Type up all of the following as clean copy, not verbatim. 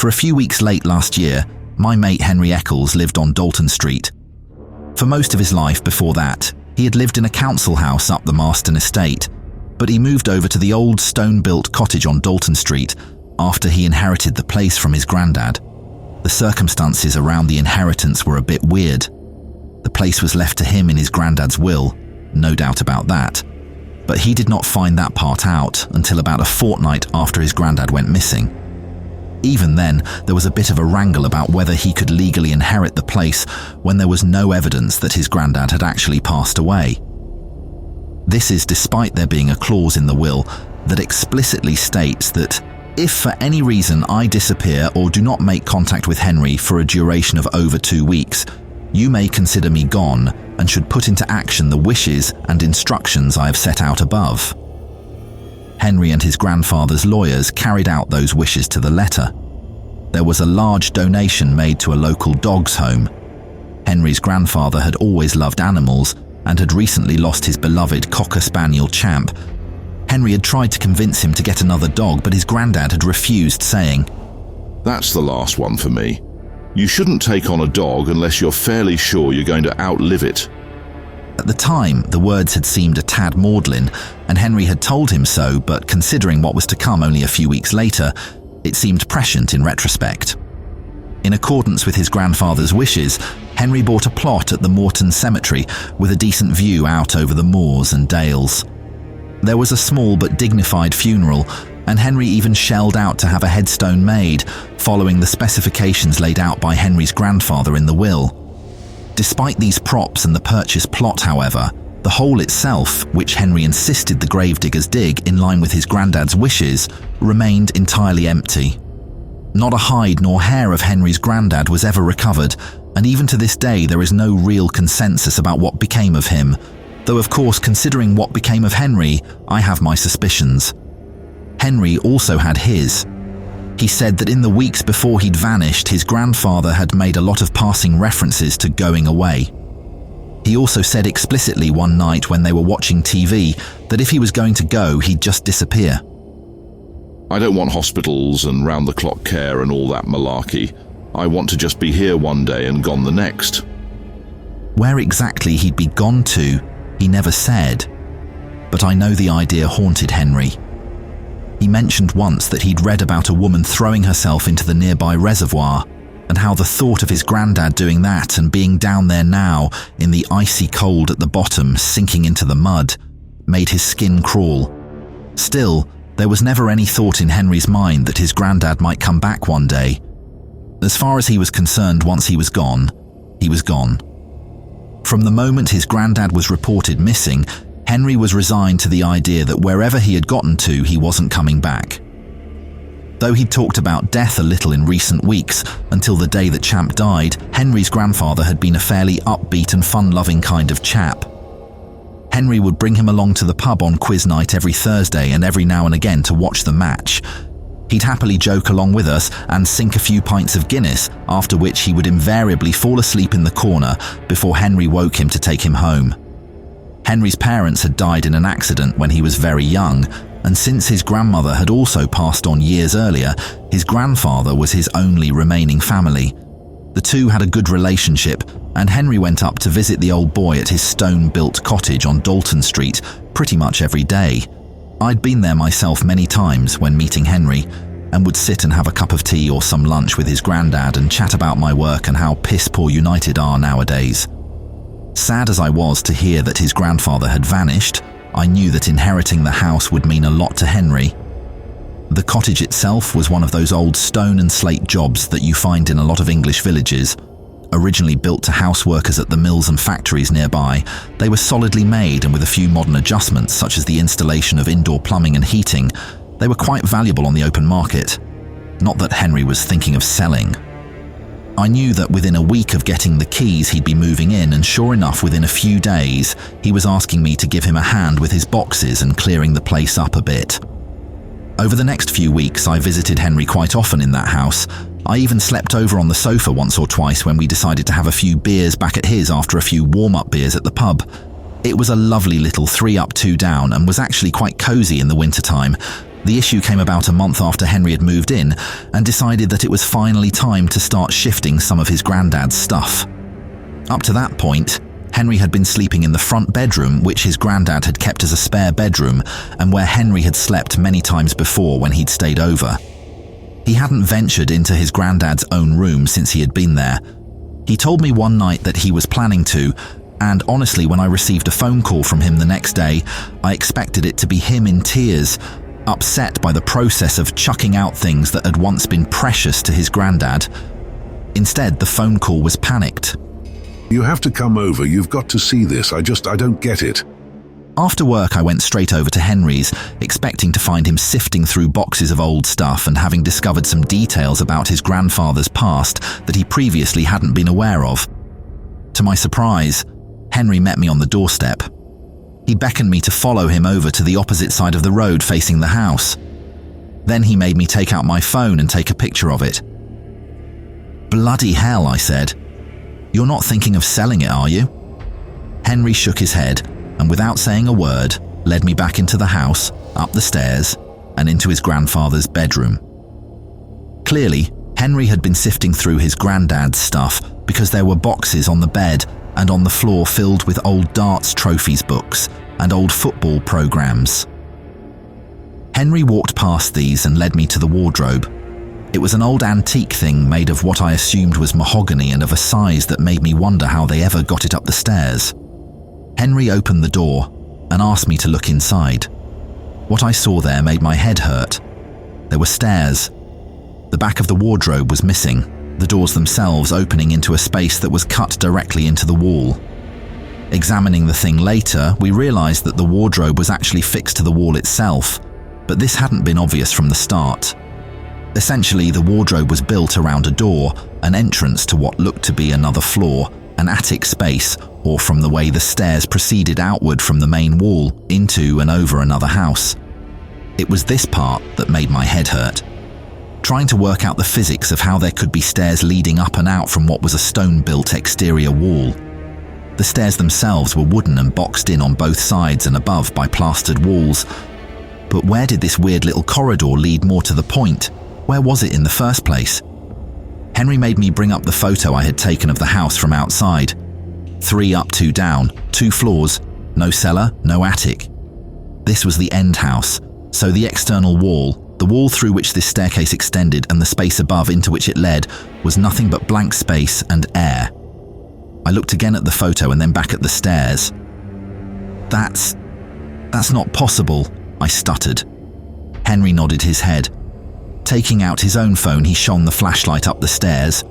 For a few weeks late last year, my mate Henry Eccles lived on Dalton Street. For most of his life before that, he had lived in a council house up the Marston estate, but he moved over to the old stone-built cottage on Dalton Street after he inherited the place from his granddad. The circumstances around the inheritance were a bit weird. The place was left to him in his granddad's will, no doubt about that, but he did not find that part out until about a fortnight after his granddad went missing. Even then, there was a bit of a wrangle about whether he could legally inherit the place when there was no evidence that his granddad had actually passed away. This is despite there being a clause in the will that explicitly states that if for any reason I disappear or do not make contact with Henry for a duration of over 2 weeks, you may consider me gone and should put into action the wishes and instructions I have set out above. Henry and his grandfather's lawyers carried out those wishes to the letter. There was a large donation made to a local dog's home. Henry's grandfather had always loved animals and had recently lost his beloved Cocker Spaniel Champ. Henry had tried to convince him to get another dog, but his granddad had refused, saying, "That's the last one for me. You shouldn't take on a dog unless you're fairly sure you're going to outlive it." At the time, the words had seemed a tad maudlin, and Henry had told him so, but considering what was to come only a few weeks later, it seemed prescient in retrospect. In accordance with his grandfather's wishes, Henry bought a plot at the Morton Cemetery with a decent view out over the moors and dales. There was a small but dignified funeral, and Henry even shelled out to have a headstone made, following the specifications laid out by Henry's grandfather in the will. Despite these props and the purchased plot, however, the hole itself, which Henry insisted the gravediggers dig in line with his granddad's wishes, remained entirely empty. Not a hide nor hair of Henry's granddad was ever recovered, and even to this day there is no real consensus about what became of him, though of course considering what became of Henry, I have my suspicions. Henry also had his. He said that in the weeks before he'd vanished, his grandfather had made a lot of passing references to going away. He also said explicitly one night when they were watching TV that if he was going to go, he'd just disappear. "I don't want hospitals and round-the-clock care and all that malarkey. I want to just be here one day and gone the next." Where exactly he'd be gone to, he never said, but I know the idea haunted Henry. He mentioned once that he'd read about a woman throwing herself into the nearby reservoir, and how the thought of his granddad doing that and being down there now, in the icy cold at the bottom, sinking into the mud, made his skin crawl. Still, there was never any thought in Henry's mind that his granddad might come back one day. As far as he was concerned, once he was gone, he was gone. From the moment his granddad was reported missing, Henry was resigned to the idea that wherever he had gotten to, he wasn't coming back. Though he'd talked about death a little in recent weeks, until the day that Champ died, Henry's grandfather had been a fairly upbeat and fun-loving kind of chap. Henry would bring him along to the pub on quiz night every Thursday and every now and again to watch the match. He'd happily joke along with us and sink a few pints of Guinness, after which he would invariably fall asleep in the corner before Henry woke him to take him home. Henry's parents had died in an accident when he was very young, and since his grandmother had also passed on years earlier, his grandfather was his only remaining family. The two had a good relationship, and Henry went up to visit the old boy at his stone-built cottage on Dalton Street pretty much every day. I'd been there myself many times when meeting Henry, and would sit and have a cup of tea or some lunch with his granddad and chat about my work and how piss-poor United are nowadays. Sad as I was to hear that his grandfather had vanished, I knew that inheriting the house would mean a lot to Henry. The cottage itself was one of those old stone and slate jobs that you find in a lot of English villages. Originally built to house workers at the mills and factories nearby, they were solidly made, and with a few modern adjustments such as the installation of indoor plumbing and heating, they were quite valuable on the open market. Not that Henry was thinking of selling. I knew that within a week of getting the keys he'd be moving in, and sure enough within a few days he was asking me to give him a hand with his boxes and clearing the place up a bit. Over the next few weeks I visited Henry quite often in that house. I even slept over on the sofa once or twice when we decided to have a few beers back at his after a few warm-up beers at the pub. It was a lovely little 3 up 2 down and was actually quite cosy in the wintertime, The issue came about a month after Henry had moved in and decided that it was finally time to start shifting some of his granddad's stuff. Up to that point, Henry had been sleeping in the front bedroom, which his granddad had kept as a spare bedroom and where Henry had slept many times before when he'd stayed over. He hadn't ventured into his granddad's own room since he had been there. He told me one night that he was planning to, and honestly, when I received a phone call from him the next day, I expected it to be him in tears, upset by the process of chucking out things that had once been precious to his granddad. Instead, the phone call was panicked. You have to come over, you've got to see this, I don't get it. After work, I went straight over to Henry's, expecting to find him sifting through boxes of old stuff and having discovered some details about his grandfather's past that he previously hadn't been aware of. To my surprise, Henry met me on the doorstep. He beckoned me to follow him over to the opposite side of the road facing the house. Then he made me take out my phone and take a picture of it. "Bloody hell," I said. "You're not thinking of selling it, are you?" Henry shook his head and without saying a word, led me back into the house, up the stairs, and into his grandfather's bedroom. Clearly, Henry had been sifting through his granddad's stuff because there were boxes on the bed and on the floor filled with old darts trophies books and old football programs. Henry walked past these and led me to the wardrobe. It was an old antique thing made of what I assumed was mahogany and of a size that made me wonder how they ever got it up the stairs. Henry opened the door and asked me to look inside. What I saw there made my head hurt. There were stairs. The back of the wardrobe was missing, the doors themselves opening into a space that was cut directly into the wall. Examining the thing later, we realized that the wardrobe was actually fixed to the wall itself, but this hadn't been obvious from the start. Essentially, the wardrobe was built around a door, an entrance to what looked to be another floor, an attic space, or from the way the stairs proceeded outward from the main wall into and over another house. It was this part that made my head hurt. Trying to work out the physics of how there could be stairs leading up and out from what was a stone-built exterior wall. The stairs themselves were wooden and boxed in on both sides and above by plastered walls. But where did this weird little corridor lead more to the point? Where was it in the first place? Henry made me bring up the photo I had taken of the house from outside. 3 up, 2 down, 2 floors, no cellar, no attic. This was the end house, so the external wall, the wall through which this staircase extended and the space above into which it led, was nothing but blank space and air. I looked again at the photo and then back at the stairs. That's not possible," I stuttered. Henry nodded his head. Taking out his own phone, he shone the flashlight up the stairs.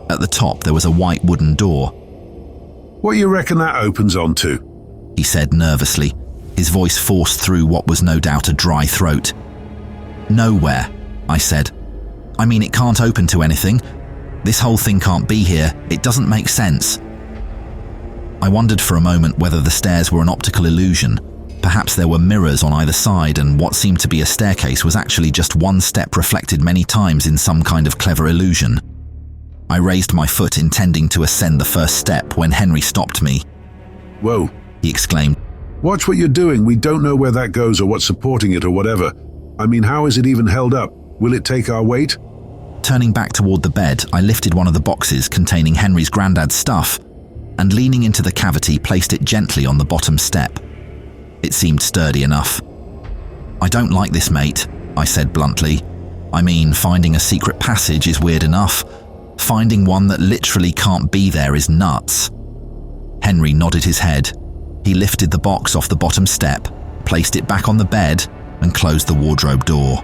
At the top, there was a white wooden door. What you reckon that opens onto? He said nervously, his voice forced through what was no doubt a dry throat. "Nowhere," I said. "I mean, it can't open to anything. This whole thing can't be here. It doesn't make sense." I wondered for a moment whether the stairs were an optical illusion. Perhaps there were mirrors on either side and what seemed to be a staircase was actually just one step reflected many times in some kind of clever illusion. I raised my foot intending to ascend the first step when Henry stopped me. "Whoa," he exclaimed. "Watch what you're doing. We don't know where that goes or what's supporting it or whatever. I mean, how is it even held up? Will it take our weight?" Turning back toward the bed, I lifted one of the boxes containing Henry's granddad's stuff and leaning into the cavity placed it gently on the bottom step. It seemed sturdy enough. "I don't like this, mate," I said bluntly. "I mean, finding a secret passage is weird enough. Finding one that literally can't be there is nuts." Henry nodded his head. He lifted the box off the bottom step, placed it back on the bed, and closed the wardrobe door.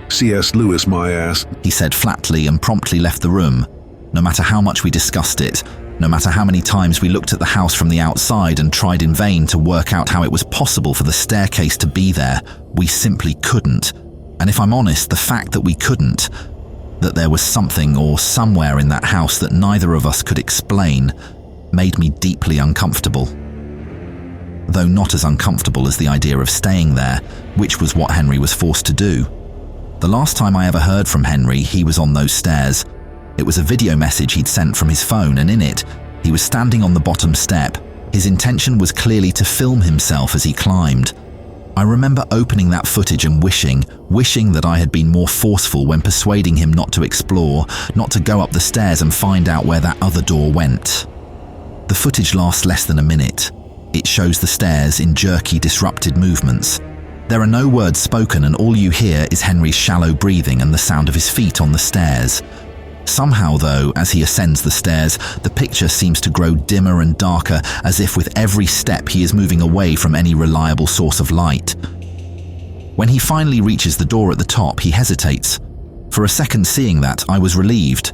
"C.S. Lewis, my ass," he said flatly and promptly left the room. No matter how much we discussed it, no matter how many times we looked at the house from the outside and tried in vain to work out how it was possible for the staircase to be there, we simply couldn't. And if I'm honest, the fact that we couldn't, that there was something or somewhere in that house that neither of us could explain, made me deeply uncomfortable. Though not as uncomfortable as the idea of staying there, which was what Henry was forced to do. The last time I ever heard from Henry, he was on those stairs. It was a video message he'd sent from his phone, and in it, he was standing on the bottom step. His intention was clearly to film himself as he climbed. I remember opening that footage and wishing that I had been more forceful when persuading him not to explore, not to go up the stairs and find out where that other door went. The footage lasts less than a minute. It shows the stairs in jerky, disrupted movements. There are no words spoken, and all you hear is Henry's shallow breathing and the sound of his feet on the stairs. Somehow, though, as he ascends the stairs, the picture seems to grow dimmer and darker, as if with every step he is moving away from any reliable source of light. When he finally reaches the door at the top, he hesitates. For a second seeing that, I was relieved.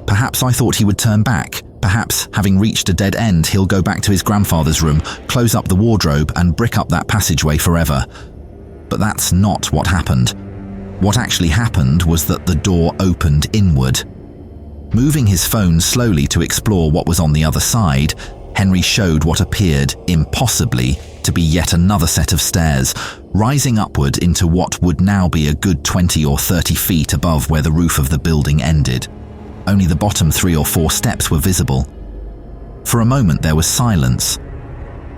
Perhaps I thought he would turn back. Perhaps, having reached a dead end, he'll go back to his grandfather's room, close up the wardrobe, and brick up that passageway forever. But that's not what happened. What actually happened was that the door opened inward. Moving his phone slowly to explore what was on the other side, Henry showed what appeared, impossibly, to be yet another set of stairs, rising upward into what would now be a good 20 or 30 feet above where the roof of the building ended. Only the bottom 3 or 4 steps were visible. For a moment there was silence.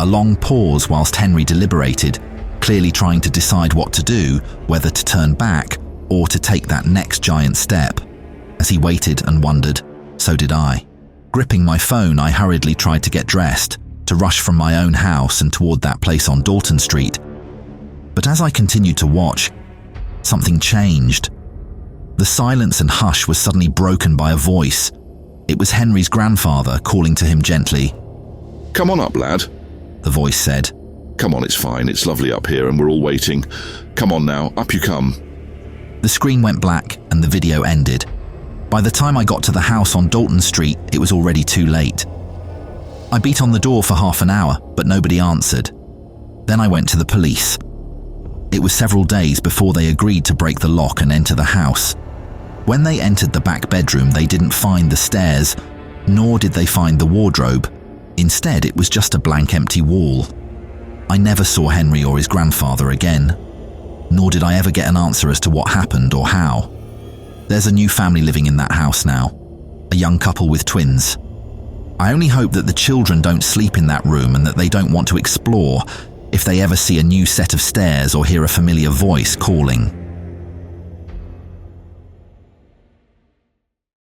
A long pause whilst Henry deliberated, clearly trying to decide what to do, whether to turn back or to take that next giant step. As he waited and wondered, so did I. Gripping my phone, I hurriedly tried to get dressed, to rush from my own house and toward that place on Dalton Street. But as I continued to watch, something changed. The silence and hush was suddenly broken by a voice. It was Henry's grandfather calling to him gently. "Come on up, lad," the voice said. "Come on, it's fine. It's lovely up here and we're all waiting. Come on now, up you come." The screen went black and the video ended. By the time I got to the house on Dalton Street, it was already too late. I beat on the door for half an hour, but nobody answered. Then I went to the police. It was several days before they agreed to break the lock and enter the house. When they entered the back bedroom, they didn't find the stairs, nor did they find the wardrobe. Instead, it was just a blank, empty wall. I never saw Henry or his grandfather again, nor did I ever get an answer as to what happened or how. There's a new family living in that house now, a young couple with twins. I only hope that the children don't sleep in that room and that they don't want to explore if they ever see a new set of stairs or hear a familiar voice calling.